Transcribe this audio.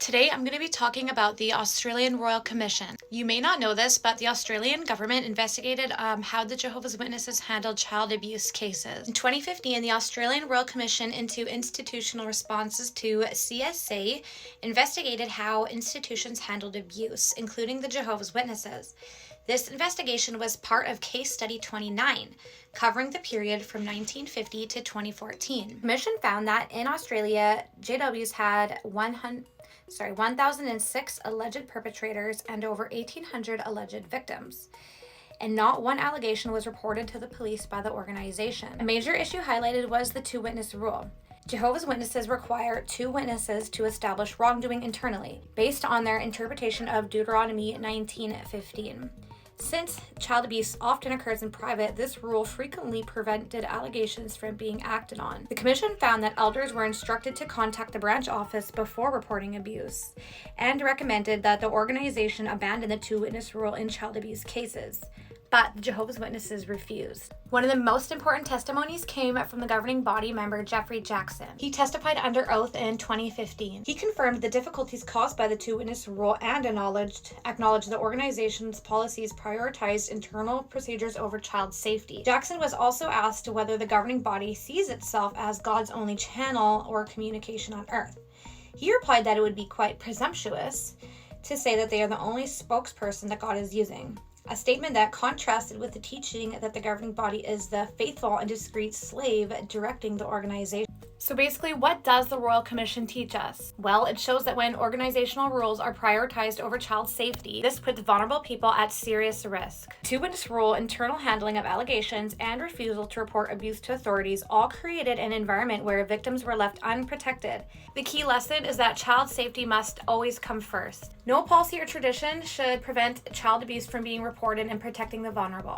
Today I'm going to be talking about the Australian Royal Commission. You may not know this, but the Australian government investigated how the Jehovah's Witnesses handled child abuse cases. In 2015, the Australian Royal Commission into Institutional Responses to CSA investigated how institutions handled abuse, including the Jehovah's Witnesses. This investigation was part of Case Study 29, covering the period from 1950 to 2014. The commission found that in Australia, JWs had 1,006 alleged perpetrators and over 1,800 alleged victims, and not one allegation was reported to the police by the organization. A major issue highlighted was the two-witness rule. Jehovah's Witnesses require two witnesses to establish wrongdoing internally, based on their interpretation of Deuteronomy 19:15. Since child abuse often occurs in private, this rule frequently prevented allegations from being acted on. The commission found that elders were instructed to contact the branch office before reporting abuse, and recommended that the organization abandon the two-witness rule in child abuse cases. But the Jehovah's Witnesses refused. One of the most important testimonies came from the governing body member, Jeffrey Jackson. He testified under oath in 2015. He confirmed the difficulties caused by the two-witness rule and acknowledged the organization's policies prioritized internal procedures over child safety. Jackson was also asked whether the governing body sees itself as God's only channel or communication on earth. He replied that it would be quite presumptuous to say that they are the only spokesperson that God is using. A statement that contrasted with the teaching that the governing body is the faithful and discreet slave directing the organization. So basically, what does the Royal Commission teach us? Well, it shows that when organizational rules are prioritized over child safety, this puts vulnerable people at serious risk. Two-witness rule, internal handling of allegations, and refusal to report abuse to authorities all created an environment where victims were left unprotected. The key lesson is that child safety must always come first. No policy or tradition should prevent child abuse from being reported and protecting the vulnerable.